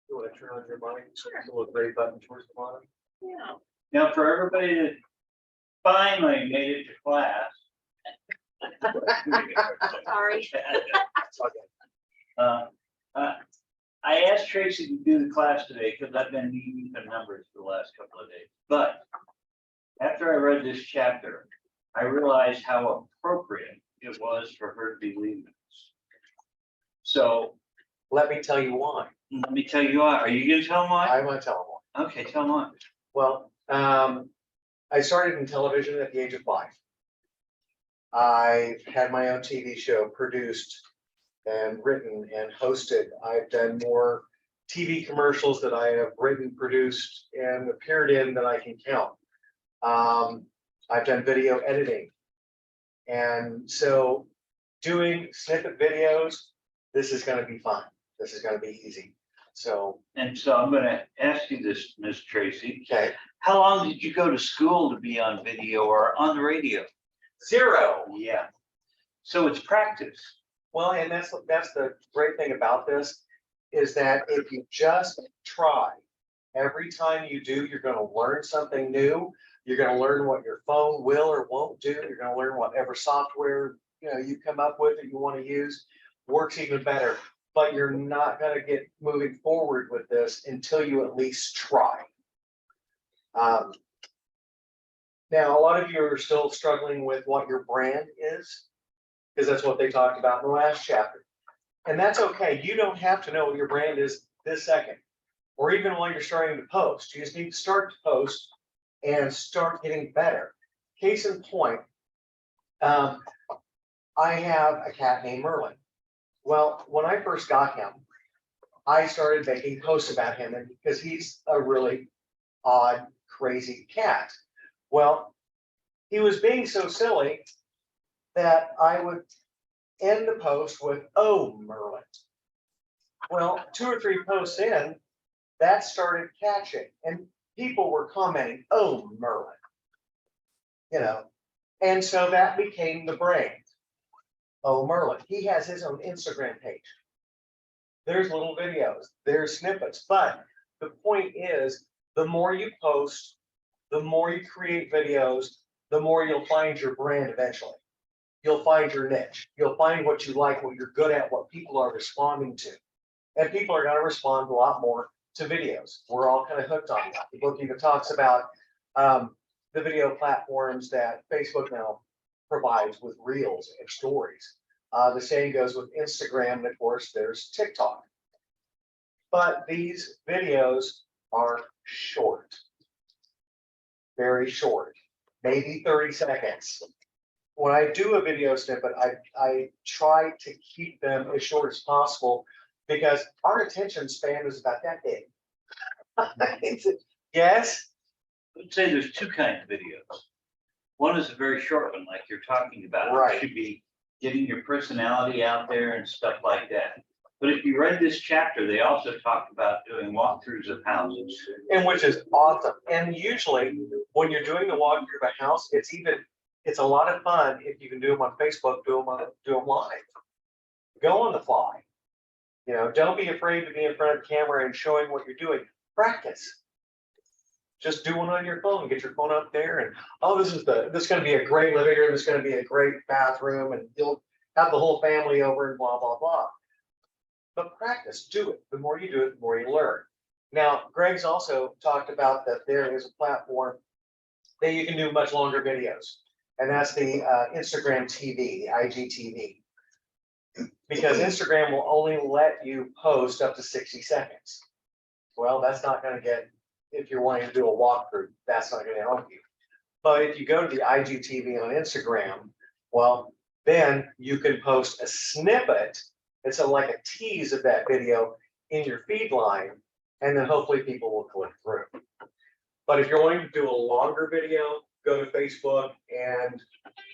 You want to turn on your mic? Sure. The little gray button towards the bottom. Yeah. Now, for everybody that finally made it to class. Sorry. I asked Tracy to do the class today because I've been needing the numbers for the last couple of days. But after I read this chapter, I realized how appropriate it was for her to be leaving us. So Let me tell you why. let me tell you why. Are you going to tell them why? I want to tell them why. Okay, tell them why. Well, I started in television at the age of 5. I've had my own TV show produced and written and hosted. I've done more TV commercials that I have written, produced, and appeared in than I can count. I've done video editing. And so doing snippet videos, this is going to be fun. This is going to be easy. So, And so I'm going to ask you this, Ms. Tracy. okay. How long did you go to school to be on video or on the radio? 0. Yeah. So it's practice. Well, and that's the great thing about this is that if you just try, every time you do, you're going to learn something new. You're going to learn what your phone will or won't do. You're going to learn whatever software you come up with that you want to use works even better. But you're not going to get moving forward with this until you at least try. Now, a lot of you are still struggling with what your brand is, because that's what they talked about in the last chapter. And that's okay. You don't have to know what your brand is this second, or even while you're starting to post. You just need to start to post and start getting better. Case in point, I have a cat named Merlin. Well, when I first got him, I started making posts about him because he's a really odd, crazy cat. Well, he was being so silly that I would end the post with, "Oh, Merlin." Well, 2 or 3 posts in, that started catching, and people were commenting, "Oh, Merlin." And so that became the brand. Oh, Merlin. He has his own Instagram page. There's little videos, there's snippets, but the point is, the more you post, the more you create videos, the more you'll find your brand eventually. You'll find your niche. You'll find what you like, what you're good at, what people are responding to. And people are going to respond a lot more to videos. We're all kind of hooked on that. The book even talks about the video platforms that Facebook now provides with reels and stories. The same goes with Instagram, and of course, there's TikTok. But these videos are short, very short, maybe 30 seconds. When I do a video snippet, I try to keep them as short as possible because our attention span is about that big. Yes? I would say there's 2 kinds of videos. One is a very short one, like you're talking about. Right. It should be getting your personality out there and stuff like that. But if you read this chapter, they also talked about doing walkthroughs of houses. And which is awesome. And usually when you're doing the walkthrough of a house, it's a lot of fun if you can do them on Facebook, do them live. Go on the fly. Don't be afraid to be in front of the camera and showing what you're doing. Practice. Just do one on your phone. Get your phone up there and, oh, this is going to be a great living room. This is going to be a great bathroom, and you'll have the whole family over and blah, blah, blah. But practice, do it. The more you do it, the more you learn. Now, Greg's also talked about that there is a platform that you can do much longer videos. And that's the Instagram TV, the IGTV. Because Instagram will only let you post up to 60 seconds. Well, that's not going to get, if you're wanting to do a walkthrough, that's not going to help you. But if you go to the IGTV on Instagram, well, then you can post a snippet. It's like a tease of that video in your feed line, and then hopefully people will click through. But if you're wanting to do a longer video, go to Facebook and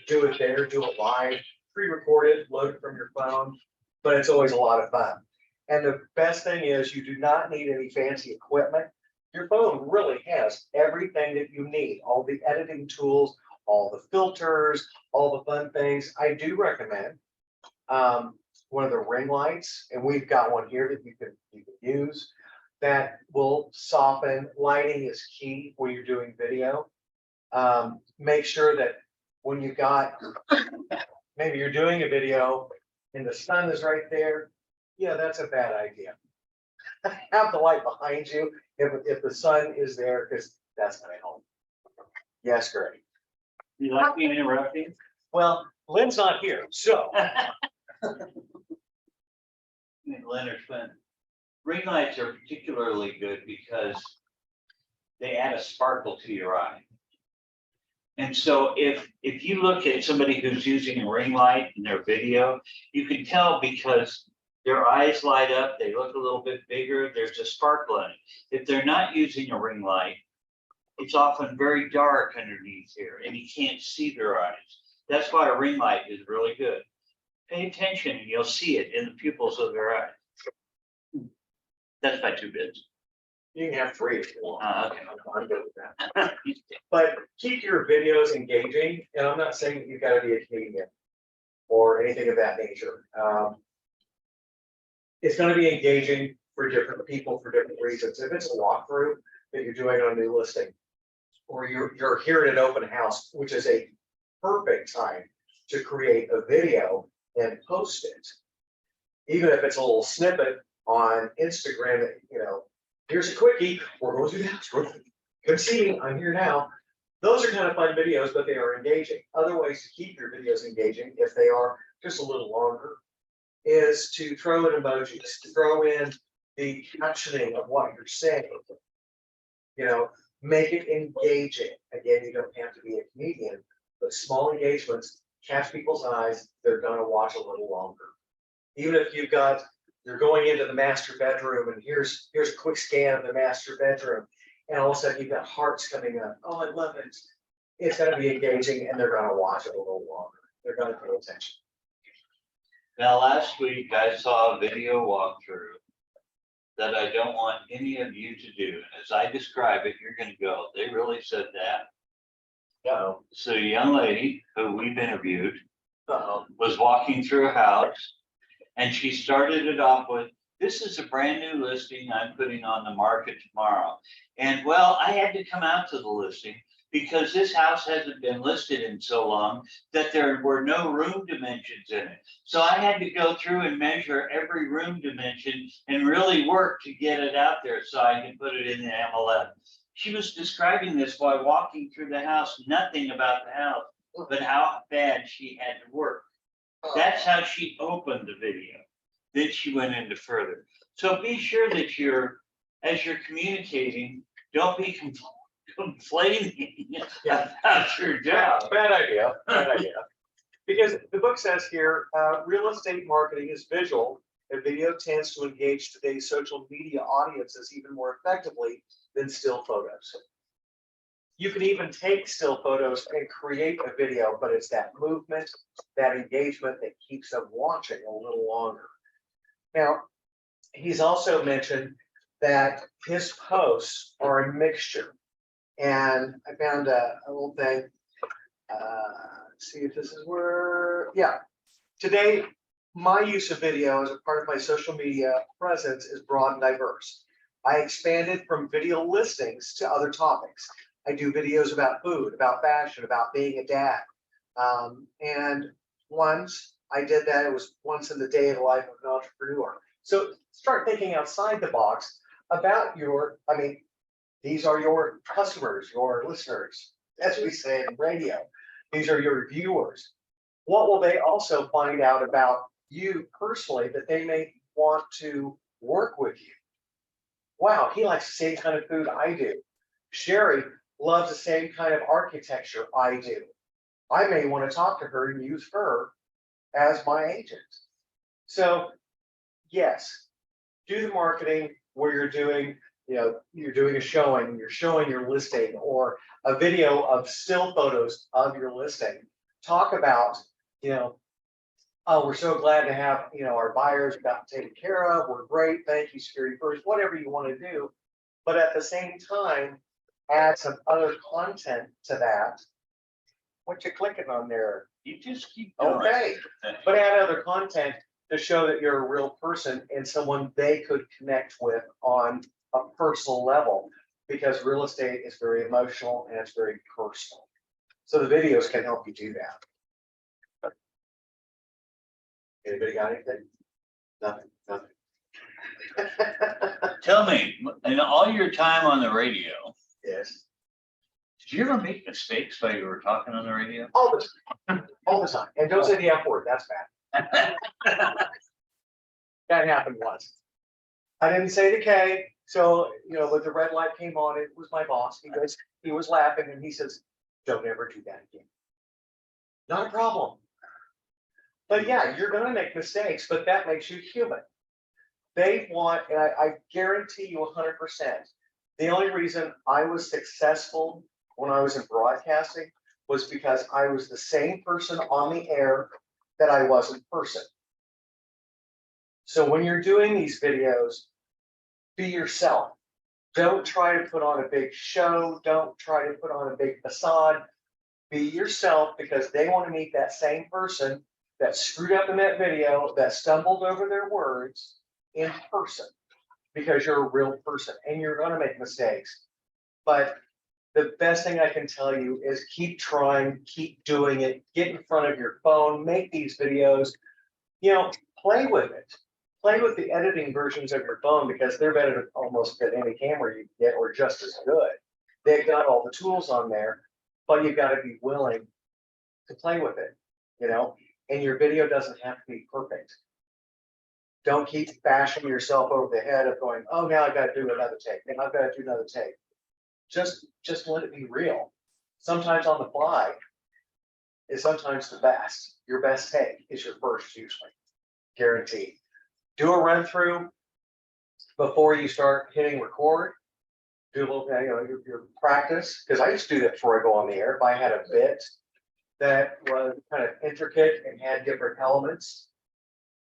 do it there, do it live, pre-record it, load it from your phone, but it's always a lot of fun. And the best thing is you do not need any fancy equipment. Your phone really has everything that you need, all the editing tools, all the filters, all the fun things. I do recommend one of the ring lights, and we've got one here that you can use that will soften. Lighting is key when you're doing video. Make sure that when you've got, maybe you're doing a video and the sun is right there, yeah, that's a bad idea. Have the light behind you if the sun is there, because that's gonna help. Yes, great. You like being interrupting? Well, Lynn's not here, so. Leonard Flynn. Ring lights are particularly good because they add a sparkle to your eye. And so if you look at somebody who's using a ring light in their video, you can tell because their eyes light up, they look a little bit bigger, there's a sparkle in it. If they're not using a ring light, it's often very dark underneath here and you can't see their eyes. That's why a ring light is really good. Pay attention and you'll see it in the pupils of their eyes. That's my 2 bits. You can have 3 if you want. Okay. I'm good with that. But keep your videos engaging, and I'm not saying that you've got to be a comedian or anything of that nature. It's going to be engaging for different people for different reasons. If it's a walkthrough that you're doing on a new listing, or you're here at an open house, which is a perfect time to create a video and post it. Even if it's a little snippet on Instagram, that, you know, here's a quickie, we're going through the house. Good seeing, I'm here now. Those are kind of fun videos, but they are engaging. Other ways to keep your videos engaging, if they are just a little longer, is to throw in emojis, to throw in the captioning of what you're saying. You know, make it engaging. Again, you don't have to be a comedian, but small engagements catch people's eyes. They're going to watch a little longer. Even if you're going into the master bedroom and here's a quick scan of the master bedroom, and all of a sudden you've got hearts coming up. Oh, I love it. It's going to be engaging, and they're going to watch it a little longer. They're going to pay attention. Now, last week I saw a video walkthrough that I don't want any of you to do. And as I describe it, you're going to go, they really said that. Uh-oh. So a young lady who we've interviewed Uh-oh. was walking through a house and she started it off with, this is a brand new listing I'm putting on the market tomorrow. And well, I had to come out to the listing because this house hasn't been listed in so long that there were no room dimensions in it. So I had to go through and measure every room dimension and really work to get it out there so I can put it in the MLS. She was describing this while walking through the house, nothing about the house, but how bad she had to work. That's how she opened the video. Then she went into further. So be sure that as you're communicating, don't be complaining about your job. Bad idea. Bad idea. Because the book says here, real estate marketing is visual, and video tends to engage today's social media audiences even more effectively than still photos. You can even take still photos and create a video, but it's that movement, that engagement that keeps them watching a little longer. Now, he's also mentioned that his posts are a mixture. And I found a little thing. Let's see if this is where, yeah. Today, my use of video as a part of my social media presence is broad and diverse. I expanded from video listings to other topics. I do videos about food, about fashion, about being a dad. And once I did that, it was once in the day in the life of an entrepreneur. So start thinking outside the box about these are your customers, your listeners, as we say in radio. These are your viewers. What will they also find out about you personally that they may want to work with you? Wow, he likes the same kind of food I do. Sherry loves the same kind of architecture I do. I may want to talk to her and use her as my agent. So yes, do the marketing where you're doing a showing, you're showing your listing or a video of still photos of your listing. Talk about, oh, we're so glad to have, our buyers got taken care of. We're great. Thank you, Security First, whatever you want to do. But at the same time, add some other content to that. What you clicking on there? You just keep going. Okay. But add other content to show that you're a real person and someone they could connect with on a personal level, because real estate is very emotional and it's very personal. So the videos can help you do that. Anybody got anything? Nothing, nothing. Tell me, in all your time on the radio, Yes, did you ever make mistakes while you were talking on the radio? all the time, all the time. And don't say the F word, that's bad. That happened once. I didn't say the K, so, when the red light came on, it was my boss. He was laughing and he says, don't ever do that again. Not a problem. But yeah, you're gonna make mistakes, but that makes you human. They want, and I guarantee you 100%, the only reason I was successful when I was in broadcasting was because I was the same person on the air that I was in person. So when you're doing these videos, be yourself. Don't try to put on a big show. Don't try to put on a big facade. Be yourself, because they want to meet that same person that screwed up in that video, that stumbled over their words in person, because you're a real person and you're going to make mistakes. But the best thing I can tell you is keep trying, keep doing it, get in front of your phone, make these videos, play with it. Play with the editing versions of your phone, because they're better almost than any camera you can get, or just as good. They've got all the tools on there, but you've got to be willing to play with it, and your video doesn't have to be perfect. Don't keep bashing yourself over the head of going, oh, now I got to do another take. Now I've got to do another take. Just let it be real. Sometimes on the fly is sometimes the best. Your best take is your first, usually, guaranteed. Do a run through before you start hitting record. Do a little, your practice, because I used to do that before I go on the air. If I had a bit that was kind of intricate and had different elements,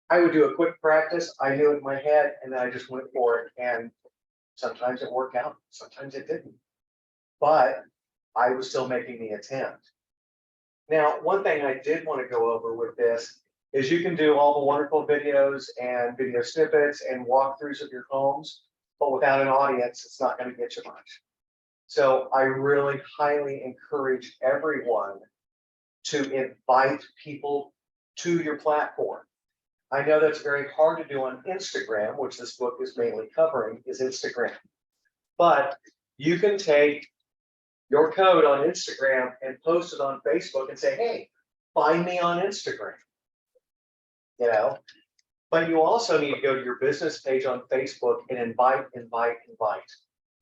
I would do a quick practice. I knew it in my head, and then I just went for it. And sometimes it worked out, sometimes it didn't. But I was still making the attempt. Now, one thing I did want to go over with this is you can do all the wonderful videos and video snippets and walkthroughs of your homes, but without an audience, it's not going to get you much. So I really highly encourage everyone to invite people to your platform. I know that's very hard to do on Instagram, which this book is mainly covering, is Instagram. But you can take your code on Instagram and post it on Facebook and say, hey, find me on Instagram. But you also need to go to your business page on Facebook and invite.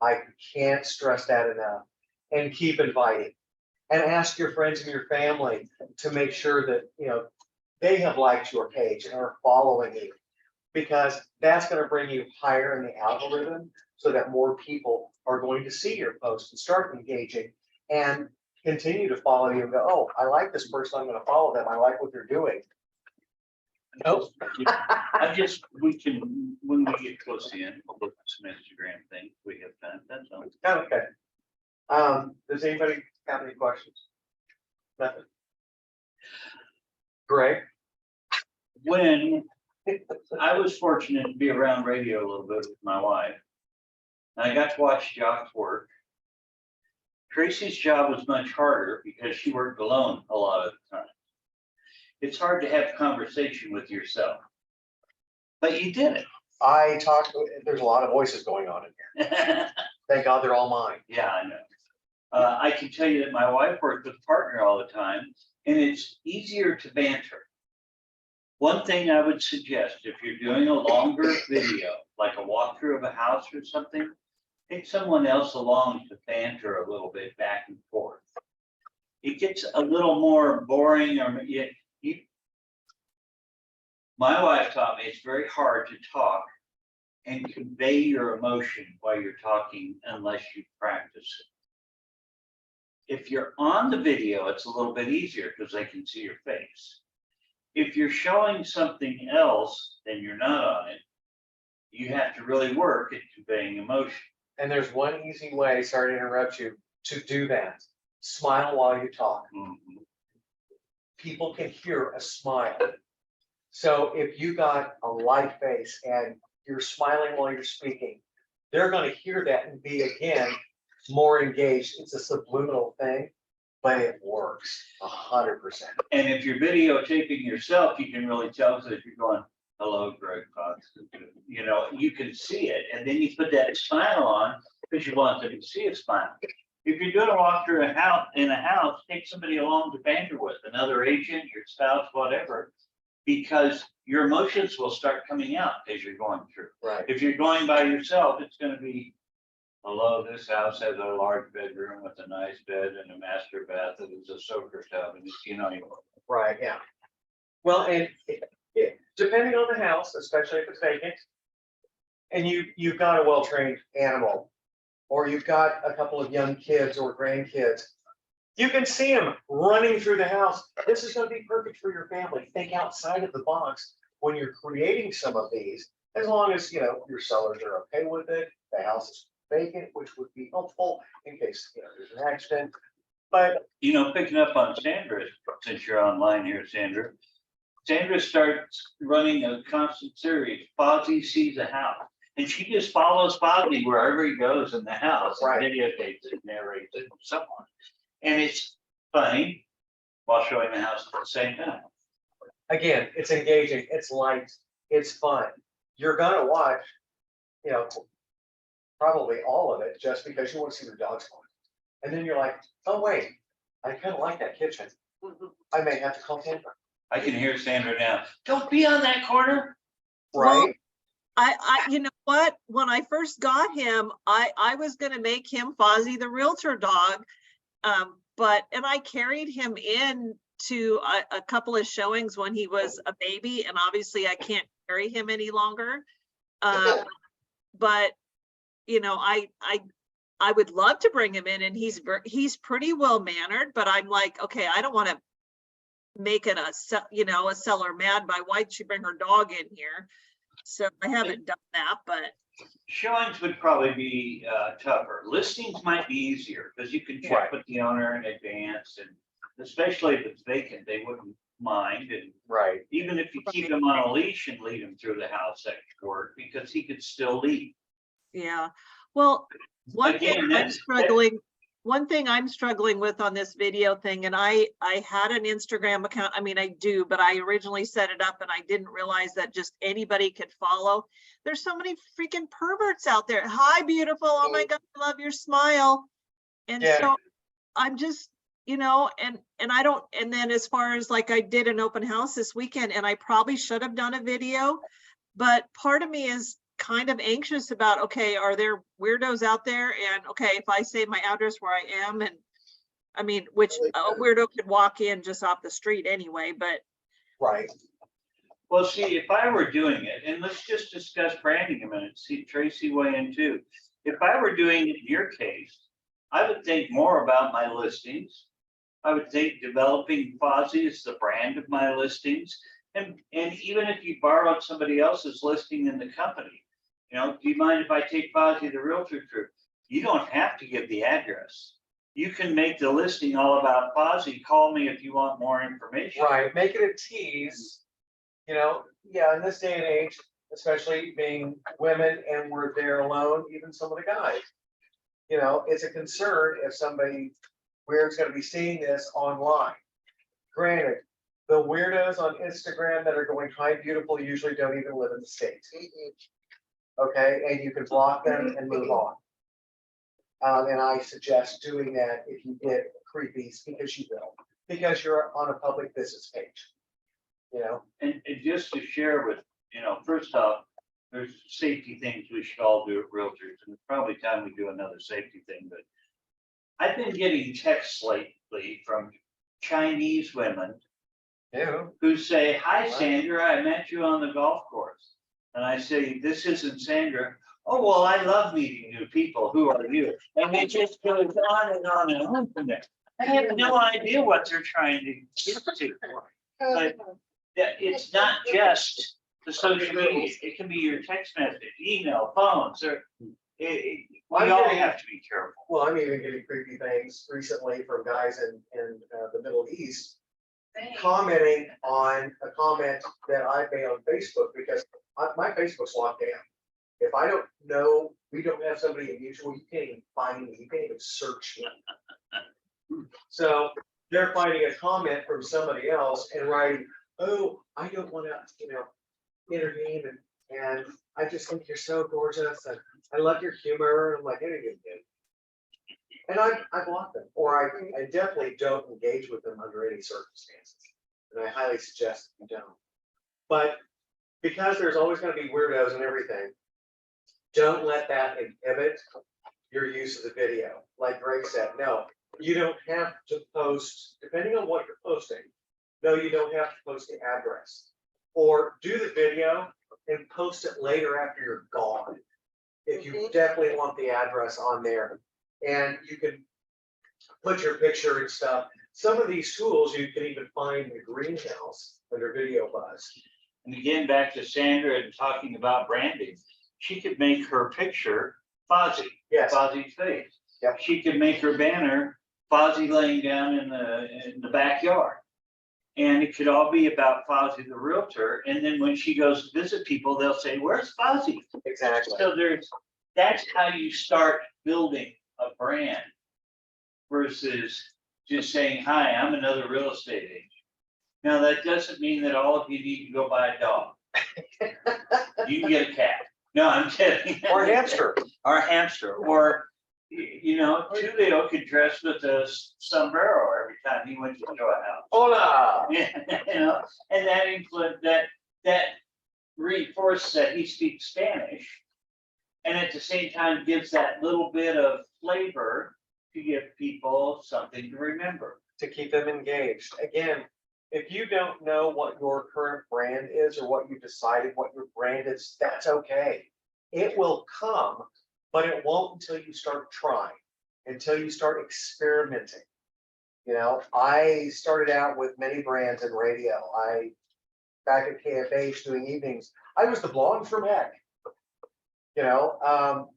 I can't stress that enough. And keep inviting. And ask your friends and your family to make sure that, they have liked your page and are following you, because that's going to bring you higher in the algorithm, so that more people are going to see your post and start engaging and continue to follow you and go, oh, I like this person, I'm going to follow them. I like what they're doing. Nope. We can, when we get close to the end, we'll look at some Instagram things we have done. That's all. Okay. Does anybody have any questions? Nothing. Greg? When I was fortunate to be around radio a little bit with my wife, and I got to watch Jock's work. Tracy's job was much harder because she worked alone a lot of the time. It's hard to have conversation with yourself, but you did it. There's a lot of voices going on in here. Thank God they're all mine. Yeah, I know. I can tell you that my wife worked with a partner all the time, and it's easier to banter. One thing I would suggest, if you're doing a longer video, like a walkthrough of a house or something, take someone else along to banter a little bit back and forth. It gets a little more boring, or my wife taught me it's very hard to talk and convey your emotion while you're talking unless you practice it. If you're on the video, it's a little bit easier because they can see your face. If you're showing something else and you're not on it, you have to really work at conveying emotion. And there's one easy way, sorry to interrupt you, to do that. Smile while you talk. Mm-hmm. People can hear a smile. So if you got a light face and you're smiling while you're speaking, they're gonna hear that and be again more engaged. It's a subliminal thing, but it works 100%. And if you're videotaping yourself, you can really tell that you're going, hello, Greg Fox. You know, you can see it, and then you put that smile on because you want them to see a smile. If you're doing a walk through a house, take somebody along to banter with, another agent, your spouse, whatever, because your emotions will start coming out as you're going through. Right. If you're going by yourself, it's gonna be, hello, this house has a large bedroom with a nice bed and a master bath, and there's a soaker tub, and it's, you know. Right, yeah. Well, and depending on the house, especially if it's vacant, and you've got a well-trained animal, or you've got a couple of young kids or grandkids, you can see them running through the house. This is gonna be perfect for your family. Think outside of the box when you're creating some of these, as long as, you know, your sellers are okay with it, the house is vacant, which would be helpful in case, you know, there's an accident. But You know, picking up on Sandra, since you're online here, Sandra. Sandra starts running a constant series, Fozzie sees a house, and she just follows Fozzie wherever he goes in the house, and Right. videotapes it, narrates it, and so on. And it's funny while showing the house at the same time. again, it's engaging, it's light, it's fun. You're gonna watch, you know, probably all of it just because you want to see the dogs going. And then you're like, oh wait, I kind of like that kitchen. I may have to call him. I can hear Sandra now, don't be on that corner. Right? You know what, when I first got him, I was gonna make him Fozzie the realtor dog. And I carried him in to a couple of showings when he was a baby, and obviously I can't carry him any longer. But, you know, I would love to bring him in, and he's pretty well mannered, but I'm like, okay, I don't want to make it a seller mad by why'd she bring her dog in here? So I haven't done that, but Showings would probably be tougher. Listings might be easier because you can check Right. with the owner in advance, and especially if it's vacant, they wouldn't mind. And Right. even if you keep him on a leash and lead him through the house, that could work because he could still leave. yeah. Well, one Again, thing I'm that's- struggling, one thing I'm struggling with on this video thing, and I had an Instagram account. I mean, I do, but I originally set it up and I didn't realize that just anybody could follow. There's so many freaking perverts out there. Hi, beautiful. Oh my God, I love your smile. And Yeah. so I'm just, you know, and I don't, and then as far as like I did an open house this weekend, and I probably should have done a video, but part of me is kind of anxious about, okay, are there weirdos out there? And okay, if I say my address where I am, and I mean, which a weirdo could walk in just off the street anyway, but Right. Well, see, if I were doing it, and let's just discuss branding a minute, see Tracy weigh in too. If I were doing it in your case, I would think more about my listings. I would think developing Fozzie as the brand of my listings. And even if you borrowed somebody else's listing in the company, you know, do you mind if I take Fozzie the realtor through? You don't have to give the address. You can make the listing all about Fozzie. Call me if you want more information. Right. Make it a tease. You know, yeah, in this day and age, especially being women and we're there alone, even some of the guys. You know, it's a concern if somebody weird's gonna be seeing this online. Granted, the weirdos on Instagram that are going hi beautiful usually don't even live in the States. Okay, and you can block them and move on. And I suggest doing that if you get creepies, because you will, because you're on a public business page. You know, And just to share with, you know, first off, there's safety things we should all do at realtors, and it's probably time we do another safety thing, but I've been getting texts lately from Chinese women yeah, who say, hi, Sandra, I met you on the golf course. And I say, this isn't Sandra. Oh, well, I love meeting new people. Who are you? And it just goes on and on and on from there. I have no idea what they're trying to get to. But yeah, it's not just the social media. It can be your text message, email, phones, or we all have to be careful. well, I'm even getting creepy things recently from guys in the Middle East commenting on a comment that I made on Facebook because my Facebook's locked down. If I don't know, we don't have somebody in mutual, you can't even find me, you can't even search me. So they're finding a comment from somebody else and writing, oh, I don't want to, intervene and I just think you're so gorgeous and I love your humor. I'm like, anything good. And I block them, or I definitely don't engage with them under any circumstances. And I highly suggest that you don't. But because there's always going to be weirdos and everything, don't let that inhibit your use of the video. Like Greg said, no, you don't have to post, depending on what you're posting. No, you don't have to post the address. Or do the video and post it later after you're gone. If you definitely want the address on there. And you can put your picture and stuff. Some of these tools you can even find in the greenhouse under Video Buzz. And again, back to Sandra and talking about branding, she could make her picture Fozzie, Yes. Fozzie's face. Yep. She could make her banner Fozzie laying down in the backyard. And it could all be about Fozzie the realtor. And then when she goes to visit people, they'll say, where's Fozzie? Exactly. So that's how you start building a brand versus just saying, hi, I'm another real estate agent. Now, that doesn't mean that all of you need to go buy a dog. You can get a cat. No, I'm kidding. Or a hamster. Or a hamster, or, Tulio could dress with a sombrero every time he went to show a house. Hola. And that reinforces that he speaks Spanish. And at the same time gives that little bit of flavor to give people something to remember. To keep them engaged. Again, if you don't know what your current brand is or what you decided what your brand is, that's okay. It will come, but it won't until you start trying, until you start experimenting. I started out with many brands in radio. Back at KFH doing evenings, I was the blonde from Heck. And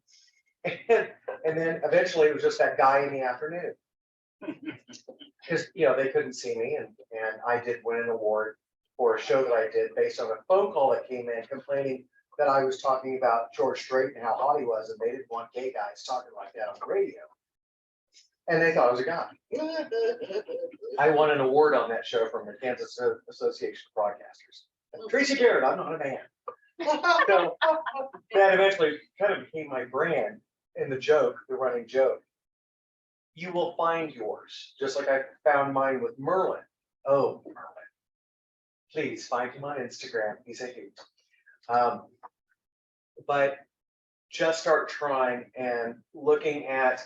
then eventually it was just that guy in the afternoon. Because they couldn't see me, and I did win an award for a show that I did based on a phone call that came in complaining that I was talking about George Strait and how hot he was, and they didn't want gay guys talking like that on the radio. And they thought I was a guy. I won an award on that show from the Kansas Association of Broadcasters. Tracy Garrett, I'm not a man. So that eventually kind of became my brand and the running joke. You will find yours, just like I found mine with Merlin. Oh, Merlin. Please find him on Instagram. He's a hoot. But just start trying and looking at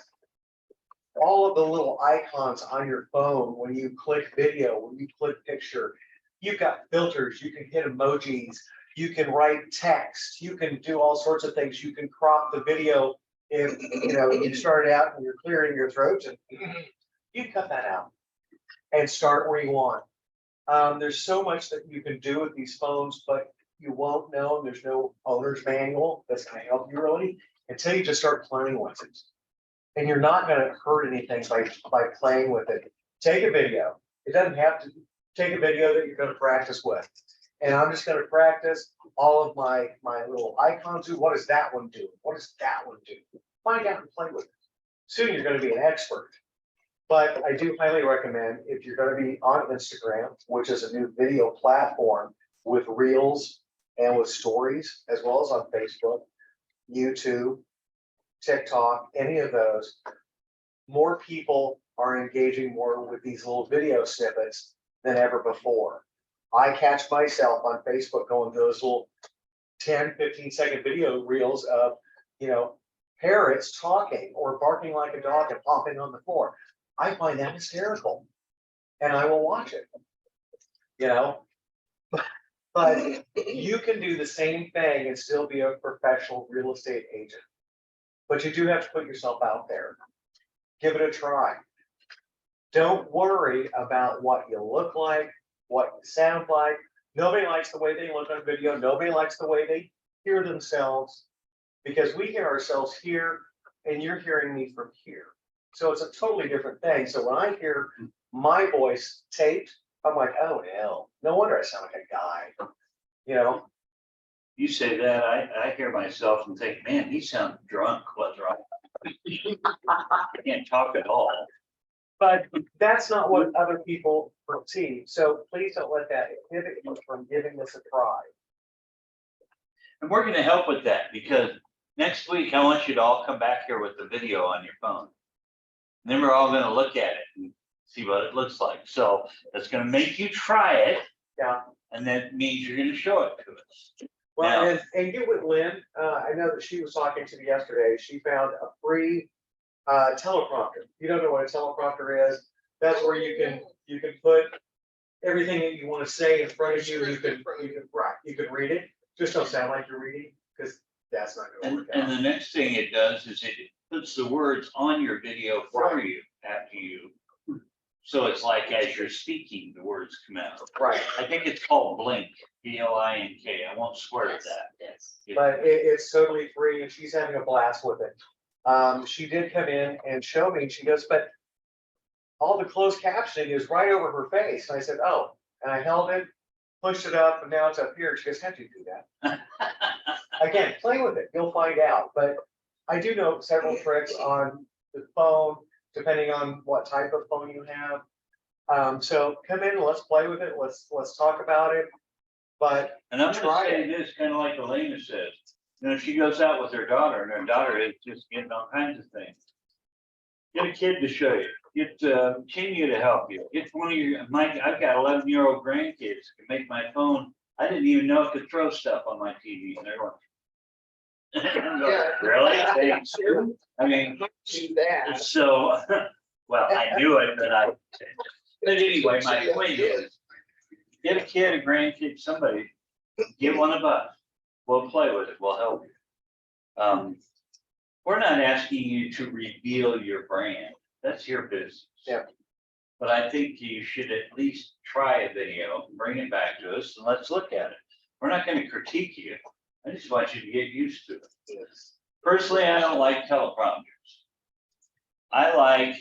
all of the little icons on your phone when you click video, when you click picture. You've got filters, you can hit emojis, you can write text, you can do all sorts of things. You can crop the video if you started out and you're clearing your throat, and you cut that out and start where you want. There's so much that you can do with these phones, but you won't know. There's no owner's manual that's going to help you really until you just start playing with it. And you're not going to hurt anything by playing with it. Take a video. It doesn't have to take a video that you're going to practice with. And I'm just going to practice all of my little icons. What does that one do? What does that one do? Find out and play with it. Soon you're going to be an expert. But I do highly recommend, if you're going to be on Instagram, which is a new video platform with reels and with stories, as well as on Facebook, YouTube, TikTok, any of those, more people are engaging more with these little video snippets than ever before. I catch myself on Facebook going to those little 10, 15-second video reels of, parrots talking or barking like a dog and popping on the floor. I find that hysterical, and I will watch it, But you can do the same thing and still be a professional real estate agent. But you do have to put yourself out there. Give it a try. Don't worry about what you look like, what you sound like. Nobody likes the way they look on video. Nobody likes the way they hear themselves, because we hear ourselves here and you're hearing me from here. So it's a totally different thing. So when I hear my voice taped, I'm like, oh hell, no wonder I sound like a guy. You say that, I hear myself and think, man, he sounds drunk, what's wrong? I can't talk at all. But that's not what other people perceive, so please don't let that inhibit you from giving this a try. And we're gonna help with that, because next week, I want you to all come back here with the video on your phone. And then we're all gonna look at it and see what it looks like. So that's gonna make you try it, Yeah, and that means you're gonna show it to us. well, Now- and get with Lynn, I know that she was talking to me yesterday, she found a free teleprompter. You don't know what a teleprompter is, that's where you can put everything that you want to say in front of you, you can read it, just don't sound like you're reading, because that's not gonna And, work and out. the next thing it does is it puts the words on your video for you after you. So it's like as you're speaking, the words come out. Right, I think it's called Blink, B-L-I-N-K. I won't swear at that. Yes. but it's totally free and she's having a blast with it. She did come in and show me, she goes, but all the closed captioning is right over her face. And I said, oh, and I held it, pushed it up, and now it's up here. She goes, how'd you do that? Again, play with it, you'll find out, but I do know several tricks on the phone, depending on what type of phone you have. So come in, let's play with it, let's talk about it, but And I'm Try gonna say this, kind of like Elena says, you know, she goes out with her daughter and her daughter is just getting all kinds of things. Get a kid to show you, get Continue to help you, get one of your, I've got 11-year-old grandkids who can make my phone. I didn't even know it could throw stuff on my TV and they're going. Really? Thanks. I mean, Do that. so, well, I knew it, but anyway, my point is, get a kid, a grandkid, somebody, get one of us. We'll play with it, we'll help you. We're not asking you to reveal your brand, that's your business. Yeah. But I think you should at least try a video, bring it back to us, and let's look at it. We're not gonna critique you, I just want you to get used to it. Personally, I don't like teleprompters. I like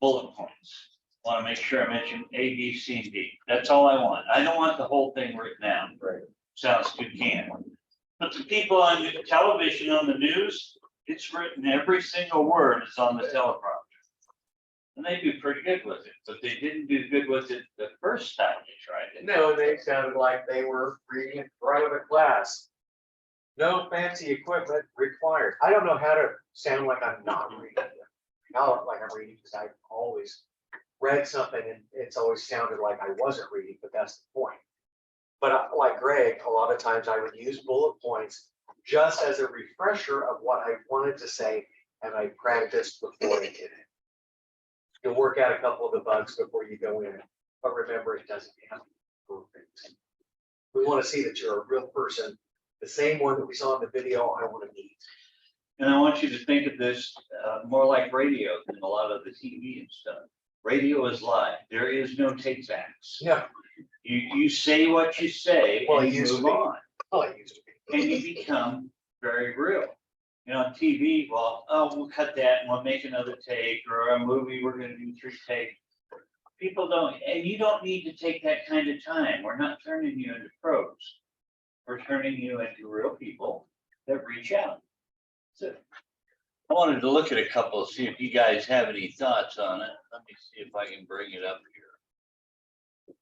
bullet points. Want to make sure I mention A, B, C, and D. That's all I want. I don't want the whole thing written down. Right. Sounds good, can. But the people on the television, on the news, it's written, every single word is on the teleprompter. And they do pretty good with it, but they didn't do good with it the first time they tried it. no, they sounded like they were reading it right out of class. No fancy equipment required. I don't know how to sound like I'm not reading it. Not like I'm reading, because I've always read something and it's always sounded like I wasn't reading, but that's the point. But like Greg, a lot of times I would use bullet points just as a refresher of what I wanted to say, and I practiced before I did it. You'll work out a couple of the bugs before you go in, but remember, it doesn't have to be perfect. We want to see that you're a real person, the same one that we saw in the video I want to meet. And I want you to think of this more like radio than a lot of the TV and stuff. Radio is live. There is no take backs. Yeah, You say what you say Well, and it you used to move be. on, well, it used to be. and you become very real. You know, on TV, well, oh, we'll cut that and we'll make another take, or a movie, we're gonna do 3 takes. People don't, and you don't need to take that kind of time. We're not turning you into pros. We're turning you into real people that reach out. So I wanted to look at a couple, see if you guys have any thoughts on it. Let me see if I can bring it up here.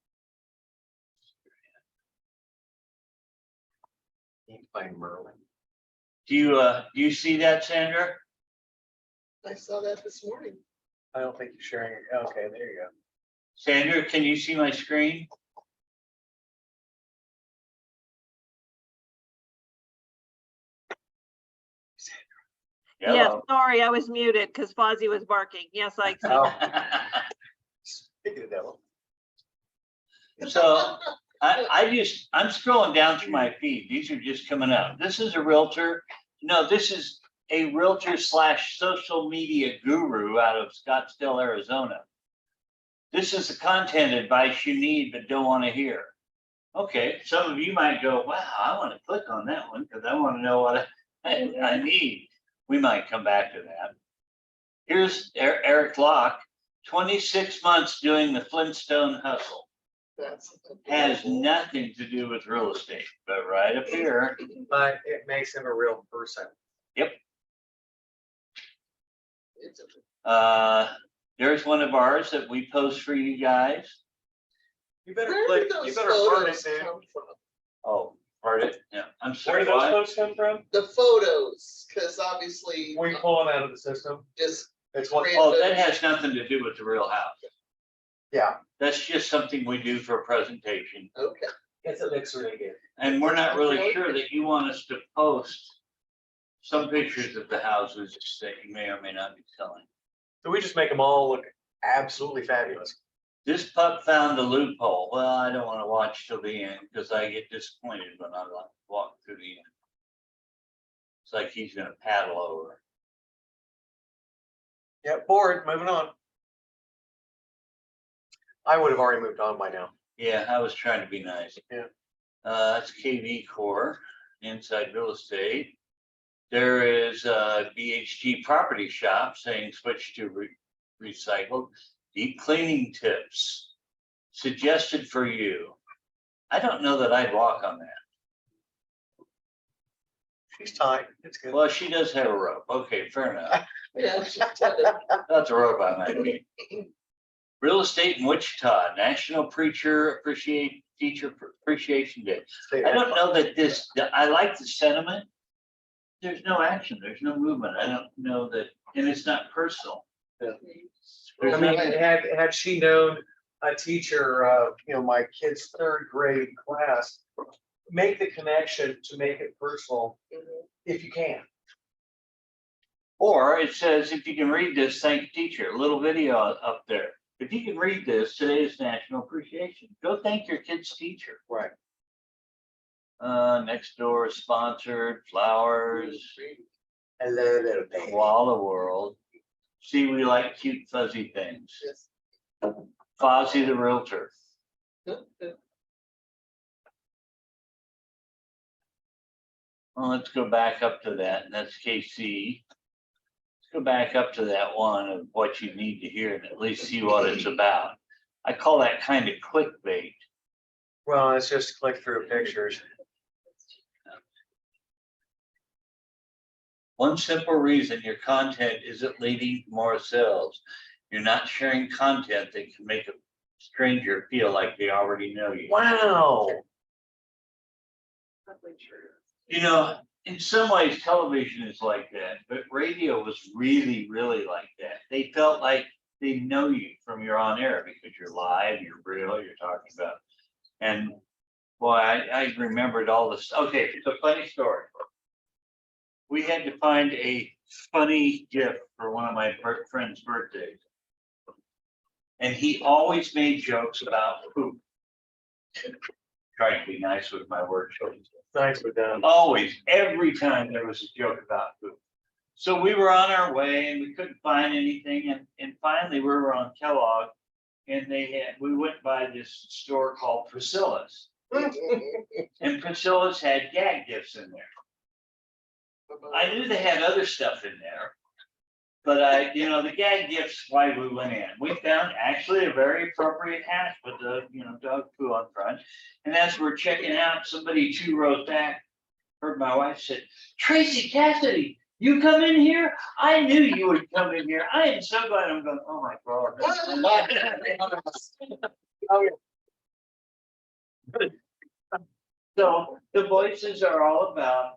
You can find Merlin. Do you see that, Sandra? I saw that this morning. I don't think you're sharing it. Okay, there you go. Sandra, can you see my screen? Yes, Hello. sorry, I was muted because Fozzie was barking. Yes, I, Oh, speaking of devil. So I'm scrolling down through my feed. These are just coming up. This is a realtor. No, this is a realtor / social media guru out of Scottsdale, Arizona. This is the content advice you need but don't want to hear. Okay, some of you might go, wow, I want to click on that one because I want to know what I need. We might come back to that. Here's Eric Locke, 26 months doing the Flintstone hustle. That's. has nothing to do with real estate, but right up here, But it makes him a real person. It's a- there's one of ours that we post for you guys. You better Where click, did you those better heart it, photos dude. come from? Oh, pardon? Yeah, I'm Where sorry, do those why? folks come from? The photos, because obviously. We pull them out of the system. Just, It's what, Oh, that has nothing to do with the real house. yeah, That's just something we do for a presentation. okay. it's a mixer again. And we're not really sure that you want us to post some pictures of the houses that you may or may not be selling. So we just make them all look absolutely fabulous. This pup found the loophole. Well, I don't want to watch till the end because I get disappointed when I walk through the end. It's like he's gonna paddle over. Yep, bored, moving on. I would have already moved on by now. Yeah, I was trying to be nice. Yeah. That's KV Core, Inside Real Estate. There is a BHG Property Shop saying switch to recycled. Deep cleaning tips suggested for you. I don't know that I'd walk on that. She's tight, it's good. Well, she does have a rope. Okay, fair enough. Yeah, she's done That's a rope I might be. Real estate in Wichita, National Teacher Appreciation Day. I don't know that this, I like the sentiment. There's no action, there's no movement. I don't know that, and it's not personal. I mean, had she known a teacher, my kid's third grade class, make the connection to make it personal Mhm. if you can. Or it says, if you can read this, thank teacher, a little video up there. If you can read this, today is National Appreciation. Go thank your kid's teacher. Right. Next door sponsored, flowers, Hello, little baby. Koala World. See, we like cute fuzzy things. Yes. Fozzie the Realtor. Well, let's go back up to that, and that's KC. Let's go back up to that one of what you need to hear and at least see what it's about. I call that kind of clickbait. Well, it's just click through pictures. One simple reason your content isn't leading to more sales. You're not sharing content that can make a stranger feel like they already know you. Wow. You know, in some ways, television is like that, but radio was really, really like that. They felt like they know you from your on air because you're live, you're real, you're talking about. And boy, I remembered all this. Okay, it's a funny story. We had to find a funny gift for one of my friend's birthdays. And he always made jokes about poop. Trying to be nice with my word choice. Nice with them. Always, every time there was a joke about food. So we were on our way and we couldn't find anything. And finally we were on Kellogg and we went by this store called Priscilla's. And Priscilla's had gag gifts in there. I knew they had other stuff in there. But the gag gifts, why we went in. We found actually a very appropriate hat with the, dog poo on front. And as we're checking out, somebody 2 rows back heard my wife said, "Tracy Cassidy, you come in here? I knew you would come in here. I am so glad." I'm going, oh my God. So the voices are all about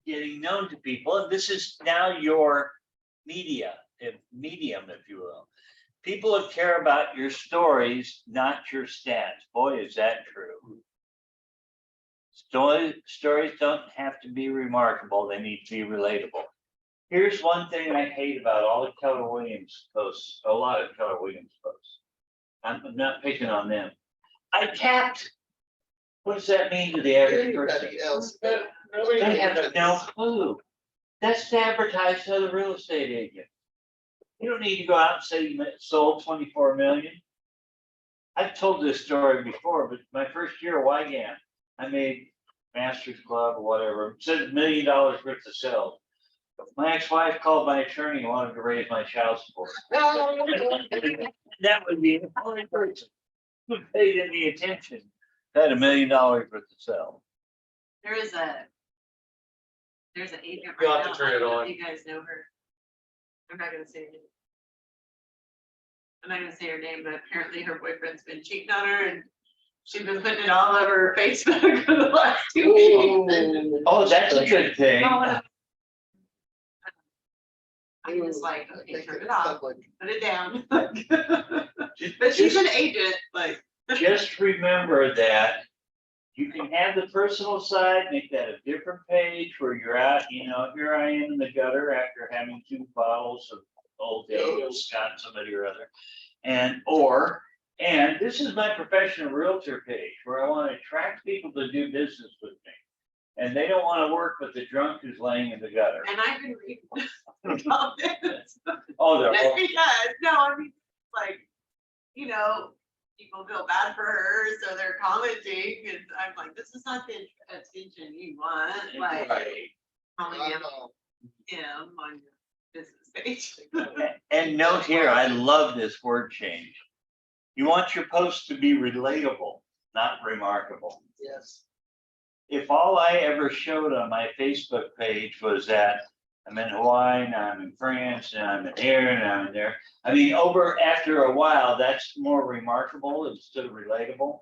getting known to people. And this is now your medium, if you will. People who care about your stories, not your stats. Boy, is that true. Stories don't have to be remarkable. They need to be relatable. Here's one thing I hate about all the Keller Williams posts, a lot of Keller Williams posts. I'm not picking on them. I tapped. What does that mean to the average person? Anybody else? They have no clue. That's to advertise to the real estate agent. You don't need to go out and say you sold 24 million. I've told this story before, but my first year at Wygant, I made Masters Club or whatever, said $1 million worth of sales. My ex-wife called my attorney and wanted to raise my child support. That would be the only person. paid any attention. Had $1 million worth of sell. There's an agent You'll right have now. to turn I it don't know on. if you guys know her. I'm not gonna say her name. I'm not gonna say her name, but apparently her boyfriend's been cheating on her and she's been putting it all over Facebook for the last 2 weeks. Oh, that's a good thing. I'm just like, okay, think turn it it's off, public. put it down. But she's an agent, like. Just remember that you can have the personal side, make that a different page where you're at, here I am in the gutter after having 2 bottles of Old Daniel Scott, somebody or other. And this is my professional realtor page where I want to attract people to do business with me. And they don't want to work with the drunk who's laying in the gutter. And I've been reading the comments. Oh, they're Just because, no, I mean, like, people feel bad for her, so they're commenting, and I'm like, this is not the attention you want, like, right. calling him on your business page. And note here, I love this word change. You want your post to be relatable, not remarkable. Yes. If all I ever showed on my Facebook page was that I'm in Hawaii, now I'm in France, now I'm in here, and I'm in there. I mean, after a while, that's more remarkable instead of relatable.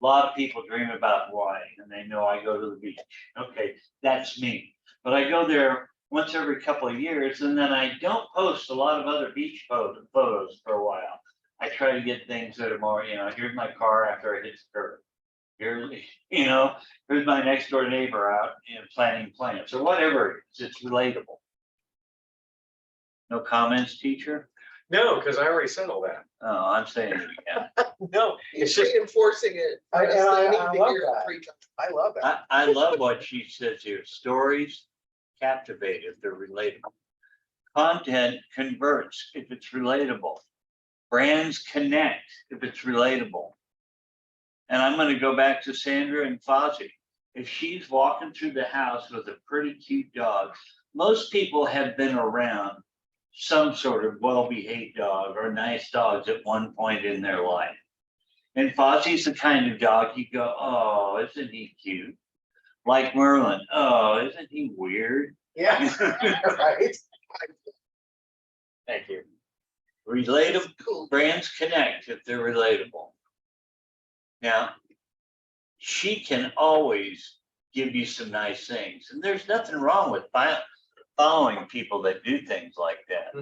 A lot of people dream about Hawaii and they know I go to the beach. Okay, that's me. But I go there once every couple of years and then I don't post a lot of other beach photos for a while. I try to get things that are more, here's my car after I hit the curb. Here's my next door neighbor out planting plants or whatever it is. It's relatable. No comments, teacher? No, because I already said all that. Oh, I'm saying it again. No, it's He's just, reinforcing it. I- and Yes, I- they need I to love hear it that. 3 times. I love that. I love what she says here. Stories captivate if they're relatable. Content converts if it's relatable. Brands connect if it's relatable. And I'm going to go back to Sandra and Fozzie. If she's walking through the house with a pretty cute dog, most people have been around some sort of well-behaved dog or nice dogs at one point in their life. And Fozzie's the kind of dog you go, oh, isn't he cute? Like Merlin, oh, isn't he weird? Yeah, right. Thank you. Relatable, Cool. brands connect if they're relatable. Now, she can always give you some nice things, and there's nothing wrong with following people that do things like that.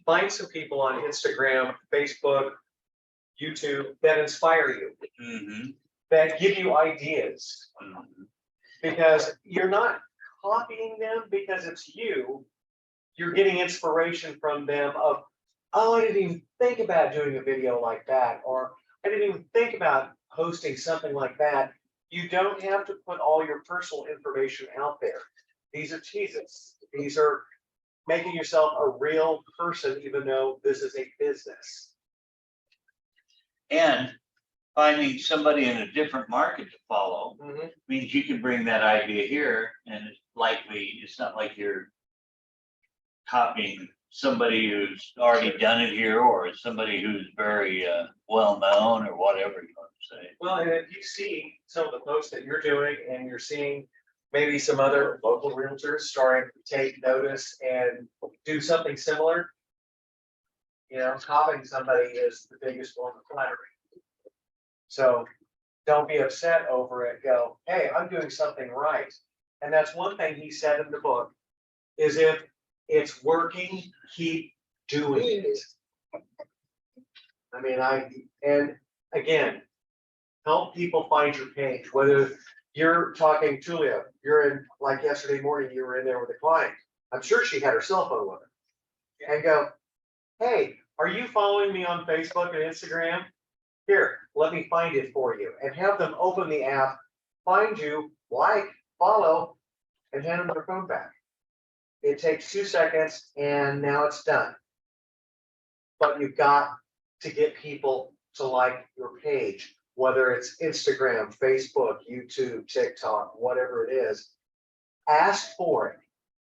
Find some people on Instagram, Facebook, YouTube that inspire you, Mhm, that give you ideas. mhm. Because you're not copying them because it's you. You're getting inspiration from them of, oh, I didn't even think about doing a video like that, or I didn't even think about hosting something like that. You don't have to put all your personal information out there. These are teases. These are making yourself a real person, even though this is a business. And finding somebody in a different market to follow means you can bring that idea here, and it's not like you're copying somebody who's already done it here or somebody who's very well known or whatever you want to say. Well, and if you see some of the posts that you're doing and you're seeing maybe some other local realtors starting to take notice and do something similar, copying somebody is the biggest form of flattery. So don't be upset over it. Go, hey, I'm doing something right. And that's one thing he said in the book, is if it's working, keep doing it. I mean, and again, help people find your page, whether you're talking, Julia, you're in, like yesterday morning, you were in there with a client. I'm sure she had her cell phone with her. And go, hey, are you following me on Facebook and Instagram? Here, let me find it for you. And have them open the app, find you, like, follow, and hand them their phone back. It takes 2 seconds and now it's done. But you've got to get people to like your page, whether it's Instagram, Facebook, YouTube, TikTok, whatever it is. Ask for it.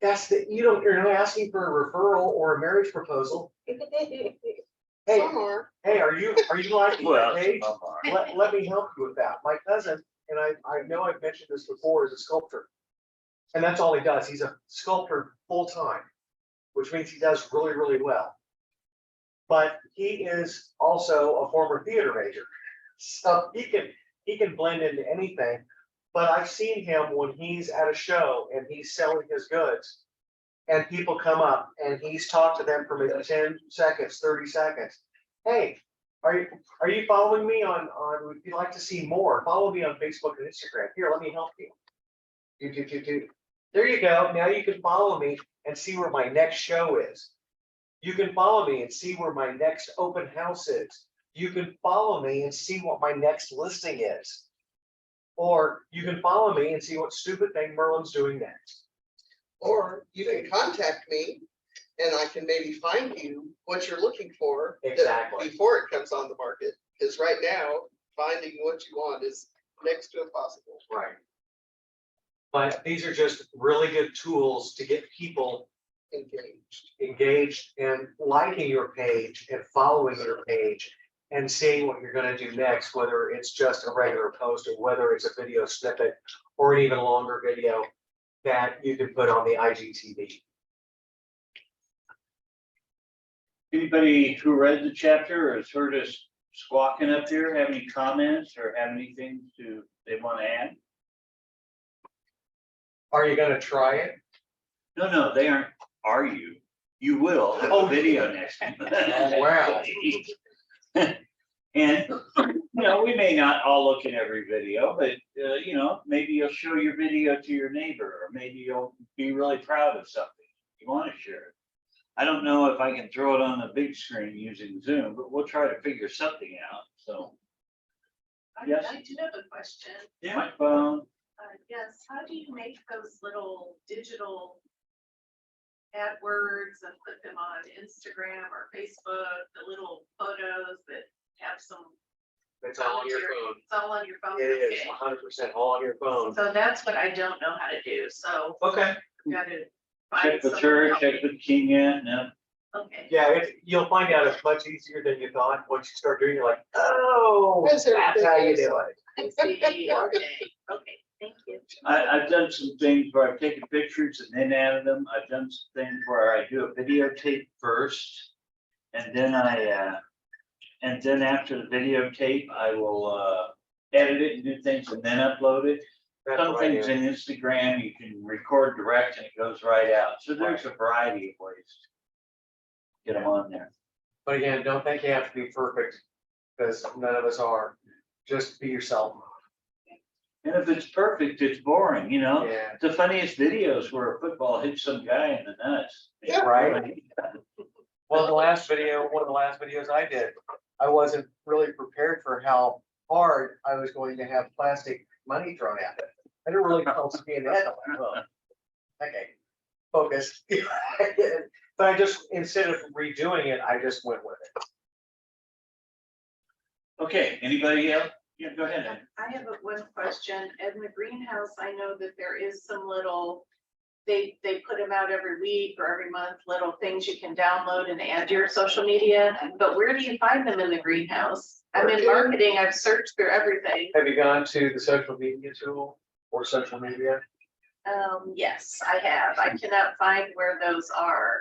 you're not asking for a referral or a marriage proposal. Hey, Some are. hey, are you liking my Well, page? some are. Let me help you with that. My cousin, and I know I've mentioned this before, is a sculptor. And that's all he does. He's a sculptor full-time, which means he does really, really well. But he is also a former theater major. So he can blend into anything. But I've seen him when he's at a show and he's selling his goods. And people come up and he's talked to them for maybe 10 seconds, 30 seconds. Hey, are you following me on, if you'd like to see more, follow me on Facebook and Instagram. Here, let me help you. Do. There you go. Now you can follow me and see where my next show is. You can follow me and see where my next open house is. You can follow me and see what my next listing is. Or you can follow me and see what stupid thing Merlin's doing next. Or you can contact me and I can maybe find you what you're looking for. Exactly. Before it comes on the market, because right now, finding what you want is next to impossible. Right. But these are just really good tools to get people engaged and liking your page and following your page and seeing what you're gonna do next, whether it's just a regular post or whether it's a video snippet or an even longer video that you can put on the IGTV. Anybody who read the chapter or has heard us squawking up here, have any comments or have anything they want to add? Are you gonna try it? No, they aren't. Are you? You will have Oh. a video next time. Wow. And, we may not all look at every video, but, maybe you'll show your video to your neighbor, or maybe you'll be really proud of something. You want to share it. I don't know if I can throw it on a big screen using Zoom, but we'll try to figure something out, so. Yes. I do have a question. My phone, Yes, how do you make those little digital AdWords and put them on Instagram or Facebook, the little photos that have some. It's all on your phone. It's all on your phone. It is Okay. 100% all on your phone. So that's what I don't know how to do, so Okay. I've got to find check with someone to her, help check me. with Kenya, no. Okay. Yeah, you'll find out it's much easier than you thought. Once you start doing it, you're like, oh, That's that's how you everything. do it. I see, okay, thank you. I've done some things where I've taken pictures and then added them. I've done some things where I do a videotape first. And then after the videotape, I will edit it and do things and then upload it. That's Some what I things do. in Instagram, you can record direct and it goes right out. So there's a variety of ways to get them on there. But again, don't think you have to be perfect, because none of us are. Just be yourself. And if it's perfect, it's boring, Yeah. The funniest videos where a football hits some guy in the nuts. Yeah. Right. Well, one of the last videos I did, I wasn't really prepared for how hard I was going to have plastic money thrown at it. I didn't really pulse me in the head. I'm like, well, okay, focus. But I just, instead of redoing it, I just went with it. Okay, anybody else? Yeah, go ahead. Ann. I have one question. In the greenhouse, I know that there is some little, they put them out every week or every month, little things you can download and add to your social media. But where do you find them in the greenhouse? I'm in marketing. I've searched through everything. Have you gone to the social media tool or social media? Yes, I have. I cannot find where those are.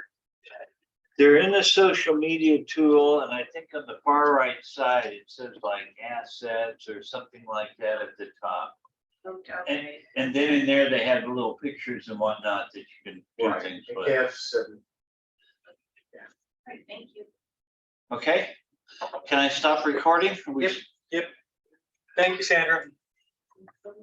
They're in the social media tool, and I think on the far right side, it says like assets or something like that at the top. Okay. And then in there, they have the little pictures and whatnot that you can do things The with. gifts and. Right, thank you. Okay, can I stop recording? Yep. Thank you, Sandra. So